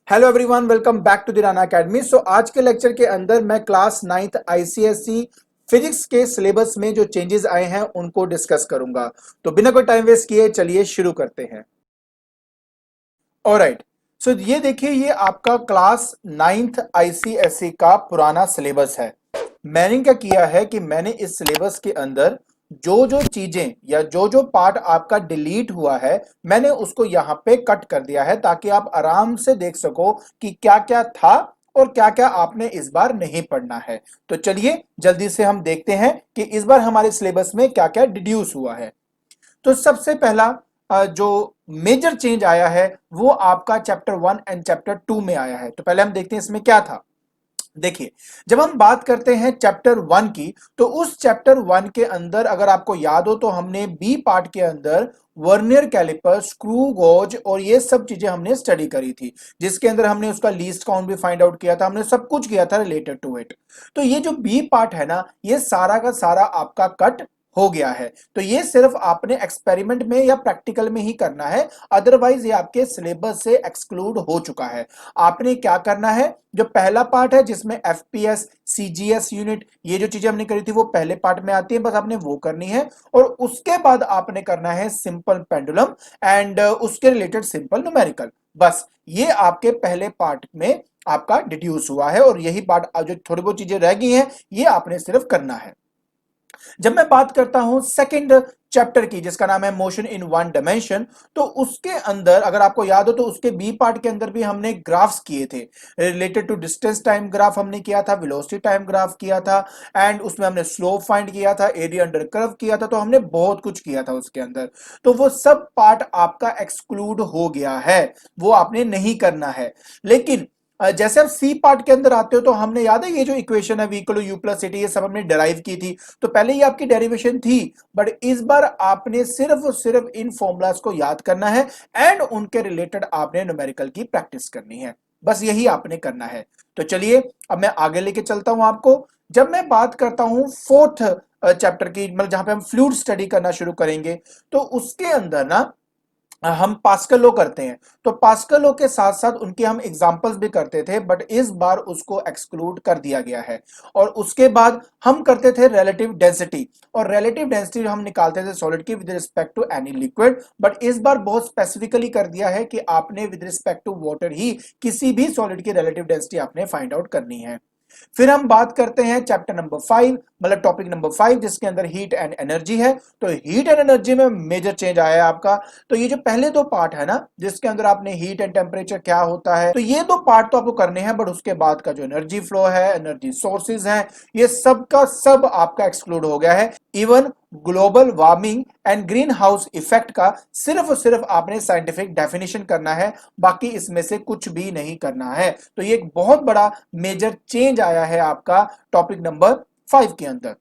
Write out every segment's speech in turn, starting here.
Hello everyone, welcome back to the Rana academy. आज के lecture के अंदर मैं क्लास 9th आईसीएसई फिजिक्स के सिलेबस में जो चेंजेस आए हैं उनको डिस्कस करूंगा। तो बिना कोई टाइम वेस्ट किए चलिए शुरू करते हैं। ऑलराइट, ये देखिए, ये आपका क्लास 9th आईसीएसई का पुराना सिलेबस है। मैंने क्या किया है कि मैंने इस सिलेबस के अंदर जो जो चीजें या जो जो पार्ट आपका डिलीट हुआ है मैंने उसको यहां पे कट कर दिया है, ताकि आप आराम से देख सको कि क्या क्या था और क्या क्या आपने इस बार नहीं पढ़ना है। तो चलिए जल्दी से हम देखते हैं कि इस बार हमारे सिलेबस में क्या क्या डिड्यूस हुआ है। तो सबसे पहला जो मेजर चेंज आया है वो आपका चैप्टर 1 एंड चैप्टर 2 में आया है। तो पहले हम देखते हैं इसमें क्या था। देखिए, जब हम बात करते हैं चैप्टर 1 की, तो उस चैप्टर 1 के अंदर अगर आपको याद हो तो हमने बी पार्ट के अंदर वर्नियर कैलिपर, स्क्रू गोज और ये सब चीजें हमने स्टडी करी थी, जिसके अंदर हमने उसका लीस्ट काउंट भी फाइंड आउट किया था, हमने सब कुछ किया था रिलेटेड टू इट। तो ये जो बी पार्ट है ना, ये सारा का सारा आपका कट हो गया है। तो ये सिर्फ आपने एक्सपेरिमेंट में या प्रैक्टिकल में ही करना है, अदरवाइज ये आपके सिलेबस से एक्सक्लूड हो चुका है। आपने क्या करना है, जो पहला पार्ट है जिसमें एफपीएस, सीजीएस यूनिट, ये जो चीजें हमने करी थी वो पहले पार्ट में आती है, बस आपने वो करनी है। और उसके बाद आपने करना है सिंपल पेंडुलम एंड उसके रिलेटेड सिंपल न्यूमेरिकल। बस ये आपके पहले पार्ट में आपका डिड्यूस हुआ है, और यही पार्ट जो थोड़ी बहुत चीजें रह गई हैं ये आपने सिर्फ करना है। जब मैं बात करता हूं सेकंड चैप्टर की, जिसका नाम है मोशन इन वन डायमेंशन, तो उसके अंदर अगर आपको याद हो तो उसके बी पार्ट के अंदर भी हमने ग्राफ्स किए थे। Related to distance time graph हमने किया था, वेलोसिटी टाइम ग्राफ किया था, एंड उसमें हमने स्लोप फाइंड किया था, एरिया अंडर कर्व किया था। तो हमने बहुत कुछ किया था उसके अंदर। तो वो सब पार्ट आपका एक्सक्लूड हो गया है, वो आपने नहीं करना है। लेकिन जैसे आप सी पार्ट के अंदर आते हो तो हमने, याद है, ये जो इक्वेशन है v equal to U plus C T, ये सब हमने डेराइव की थी। तो पहले ये आपकी डेरिवेशन थी, बट इस बार आपने सिर्फ और सिर्फ इन फॉर्मूलाज को याद करना है एंड उनके रिलेटेड आपने न्यूमेरिकल की प्रैक्टिस करनी है। बस यही आपने करना है। तो चलिए अब मैं आगे लेके चलता हूं आपको। जब मैं बात करता हूं फोर्थ चैप्टर की, मतलब जहां पे हम फ्लूइड स्टडी करना शुरू करेंगे, तो उसके अंदर ना हम पास्कल लॉ करते हैं। तो पास्कल लॉ के साथ साथ उनके हम एग्जांपल्स भी करते थे, बट इस बार उसको एक्सक्लूड कर दिया गया है। और उसके बाद हम करते थे रिलेटिव डेंसिटी, और रिलेटिव डेंसिटी हम निकालते थे सॉलिड की with respect to any liquid, but इस बार बहुत स्पेसिफिकली कर दिया है कि आपने विद रिस्पेक्ट टू वाटर ही किसी भी सॉलिड की रिलेटिव डेंसिटी आपने फाइंड आउट करनी है। फिर हम बात करते हैं चैप्टर नंबर 5, मतलब टॉपिक नंबर 5, जिसके अंदर हीट एंड एनर्जी है। तो हीट एंड एनर्जी में मेजर चेंज आया है आपका। तो ये जो पहले दो पार्ट है ना, जिसके अंदर आपने हीट एंड टेम्परेचर क्या होता है, तो ये दो पार्ट तो आपको करने हैं, बट उसके बाद का जो एनर्जी फ्लो है, एनर्जी सोर्सेज हैं, ये सब का सब आपका एक्सक्लूड हो गया है। Even global warming and green house effect का सिर्फ और सिर्फ आपने साइंटिफिक डेफिनेशन करना है, बाकी इसमें से कुछ भी नहीं करना है। तो ये एक बहुत बड़ा मेजर चेंज आया है आपका टॉपिक नंबर 5 के अंदर।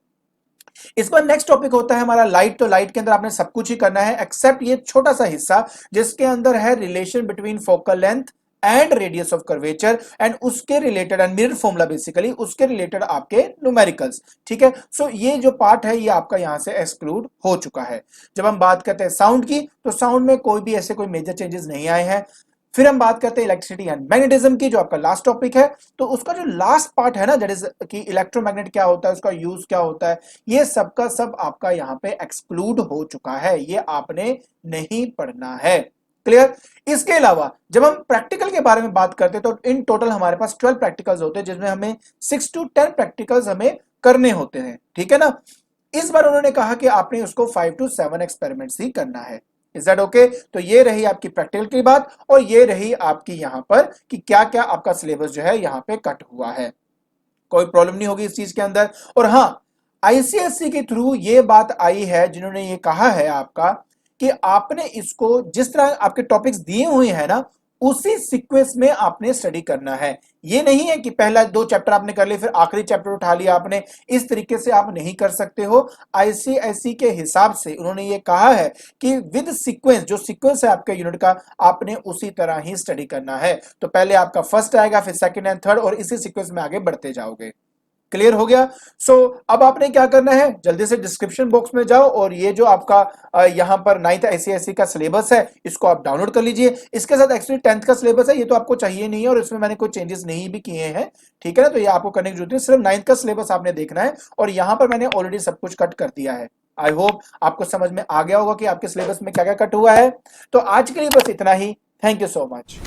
इस पर नेक्स्ट टॉपिक होता है हमारा लाइट। तो लाइट के अंदर आपने सब कुछ ही करना है एक्सेप्ट ये छोटा सा हिस्सा, जिसके अंदर है relation between focal length and radius of curvature, and उसके related and mirror formula, basically उसके रिलेटेड आपके न्यूमेरिकल्स। ठीक है, ये जो पार्ट है ये आपका यहां से एक्सक्लूड हो चुका है। जब हम बात करते हैं साउंड की, तो साउंड में कोई भी ऐसे कोई मेजर चेंजेस नहीं आए हैं। फिर हम बात करते हैं इलेक्ट्रिसिटी एंड मैग्नेटिज्म की, जो आपका लास्ट टॉपिक है। तो उसका जो लास्ट पार्ट है ना, दैट इज कि इलेक्ट्रोमैग्नेट क्या होता है, उसका यूज क्या होता है, ये सब का सब आपका यहाँ पे एक्सक्लूड हो चुका है, ये आपने नहीं पढ़ना है। क्लियर। इसके अलावा जब हम प्रैक्टिकल के बारे में बात करते हैं तो इन टोटल हमारे पास 12 प्रैक्टिकल्स होते हैं, जिसमें हमें 6 to 10 प्रैक्टिकल्स हमें करने होते हैं। ठीक है ना। इस बार उन्होंने कहा कि आपने उसको 5 to 7 एक्सपेरिमेंट्स ही करना है। Is that okay. तो ये रही आपकी प्रैक्टिकल की बात, और ये रही आपकी यहां पर कि क्या क्या आपका सिलेबस जो है यहां पे कट हुआ है। कोई प्रॉब्लम नहीं होगी इस चीज के अंदर। और हां, आईसीएससी के थ्रू ये बात आई है, जिन्होंने ये कहा है आपका कि आपने इसको जिस तरह आपके टॉपिक्स दिए हुए हैं ना, उसी सीक्वेंस में आपने स्टडी करना है। ये नहीं है कि पहला 2 चैप्टर आपने कर लिए फिर आखिरी चैप्टर उठा लिया आपने, इस तरीके से आप नहीं कर सकते हो। आईसीएसई के हिसाब से उन्होंने ये कहा है कि विद सीक्वेंस, जो सीक्वेंस है आपके यूनिट का, आपने उसी तरह ही स्टडी करना है। तो पहले आपका फर्स्ट आएगा, फिर सेकंड एंड थर्ड, और इसी सीक्वेंस में आगे बढ़ते जाओगे। क्लियर हो गया। अब आपने क्या करना है, जल्दी से डिस्क्रिप्शन बॉक्स में जाओ और ये जो आपका यहाँ पर 9th आईसीएसई का सिलेबस है इसको आप डाउनलोड कर लीजिए। इसके साथ एक्चुअली 10th का सिलेबस है, ये तो आपको चाहिए नहीं है और इसमें मैंने कोई चेंजेस नहीं भी किए हैं, ठीक है ना। तो ये आपको करने की जरूरत है, सिर्फ 9th का सिलेबस आपने देखना है और यहाँ पर मैंने ऑलरेडी सब कुछ कट कर दिया है। आई होप आपको समझ में आ गया होगा कि आपके सिलेबस में क्या क्या कट हुआ है। तो आज के लिए बस इतना ही। Thank you so much.